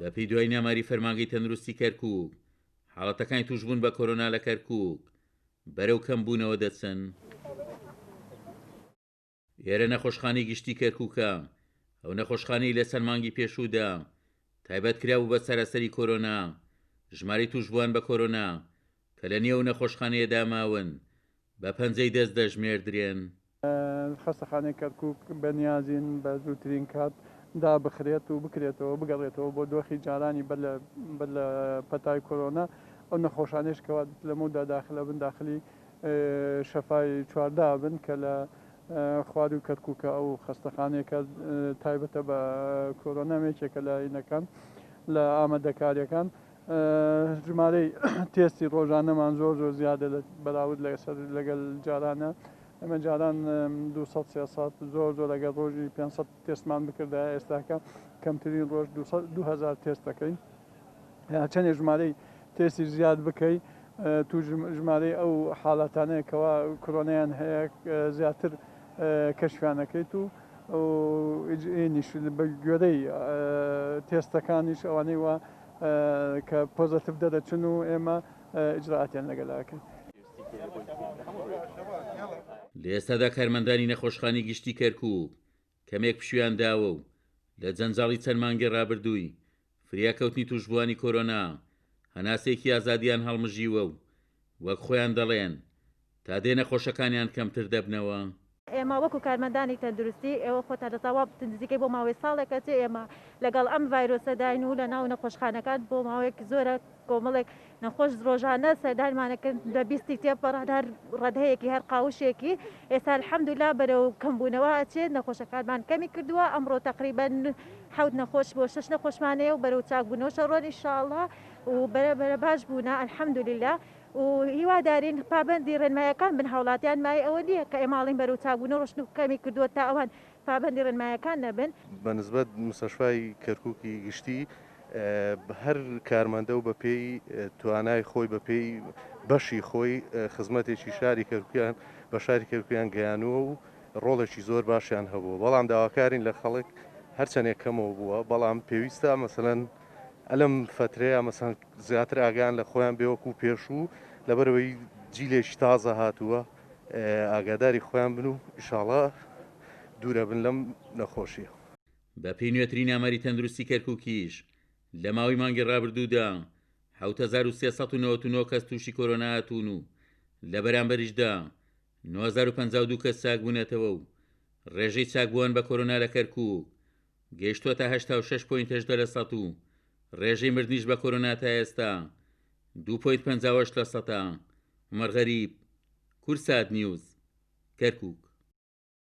بەپی دوای ناماری فەرمانگەی تەندروستی کەرکووک حاڵەتەکانی توشبوون بە کۆرۆنا لە کەرکووک بەرەو کەمبوونەوە دەچن. ئێرە نەخۆشخانەی گشتی کەرکووکە ئەو نەخۆشخانەی لە سەرمانگی پێشوودا تایبەت کرابوو بە سەراسەری کۆرۆنا ژمارەی توشبووان بە کۆرۆنا کە لە نێو نەخۆشخانەیەدا ماون بە پەنجەی دەست دەژمێردرێن. خەستەخانەی کەرکووک بەنیازین بە زووترین کات دا بخرێت و بکرێتەوە بگەڕێتەوە بۆ دۆخی جارانی بە لە پەتای کۆرۆنا ئەو نەخۆشانێشکەوە لەمەودا داخلە بن داخلی شەفای چواردا بن کە لە خوارد و کەرکووکە ئەو خەستەخانێکە تایبەتە بە کۆرۆنامێکێکە لە ئینەکان لە ئامادەکاریەکان ژمارەی تێستی ڕۆژانەمان زۆر زیادە بەراورد لەگەڵ جارانە. ئەمە جاران 200 زۆر لەگەڵ ڕۆژی 500 تێستمان بکردا ئێستاکە کەمترین ڕۆژ 2000 تێست دەکەین. چەندێک ژمارەی تێستی زیاد بکەی تو ژمارەی ئەو حاڵەتانەیەکەوە کۆرۆنایان هەیە زیاتر کەشفیانەکەیت و ئینیش بە گوێرەی تێستەکانیش ئەوانەی وە کە پۆزەتیڤ دەدەچن و ئێمە ئیجراعاتیان لەگەڵاکەین. لە ئێستادا کارمەندانی نەخۆشخانەی گشتی کەرکووک کەمێک پشویان داوە و لە جەنجاڵی چەند مانگی ڕابردووی فریاکەوتنی توشبووانی کۆرۆنا هەناسێکی ئازادیان هەڵمژیوە و وەک خۆیان دەڵێن تا دێ نەخۆشەکانیان کەمتر دەبنەوە. ئێمە وەکو کارمەندانی تەندروستی ئێوە خۆتان دەتەواو نزیکەی بۆ ماوەی ساڵێکە ئێمە لەگەڵ ئەم ڤایرۆسەداین و لە ناو نەخۆشخانەکان بۆ ماوەیەک زۆرە کۆمەڵێک نەخۆش ڕۆژانە سەردانمانەکەن لە بیستی تێپەڕادار ڕەدهەیەکی هەر قاوشێکی ئێستا الحەمدولیلا بەرەو کەمبوونەوە ئەچێت نەخۆشەکانمان کەمی کردووە ئەمڕۆ تقریبەن 7 نەخۆش بۆ 6 نەخۆشمانەیە و بەرەو چاکبوونەوە شەڕۆن ئینشاءڵڵا و بەرە باش بوونە الحەمدولیلا و هیوادارین پابەندی ڕێنمایەکان بن هاوڵاتیان مای ئەوە نییە کە ئێماڵین بەرەو چاکبوونە ڕۆشن و کەمی کردووە تا ئەوان پابەندی ڕێنمایەکان نەبن. بەنسبەت مستەشفای کەرکووکی گشتی هەر کارمەندە و بە پێی توانای خۆی بە پێی بەشی خۆی خزمەتێکی شاری کەرکووکیان بە شاری کەرکووکیان گەیانووە و ڕۆڵێکی زۆر باشیان هەبووە بەڵام داواکارین لە خەڵک هەرچەندێک کەمەوە بووە بەڵام پێویستە مەسەلەن ئەلم فترەیە مەسەن زیاتر ئاگیان لە خۆیان بێوەکو پێشوو لەبەرەوەی جیلێکی تازە هاتووە ئاگاداری خۆیان بن و ئینشاڵڵا دوورە بن لەم نەخۆشیە. بە پێی نوێترین ئاماری تەندروستی کەرکووکیش لە ماوەی مانگی ڕابردوودا 7399 کەس تووشی کۆرۆنا هاتوون و لە بەرامبەریشدا 9052 کەس چاکبوونەتەوە و ڕێژەی چاکبووان بە کۆرۆنا لە کەرکووک گەیشتووەتە 86.8% و ڕێژەی مردنیش بە کۆرۆنا تا ئێستا 2.58%. عومەر غەریب، کورسات نیوز، کەرکووک.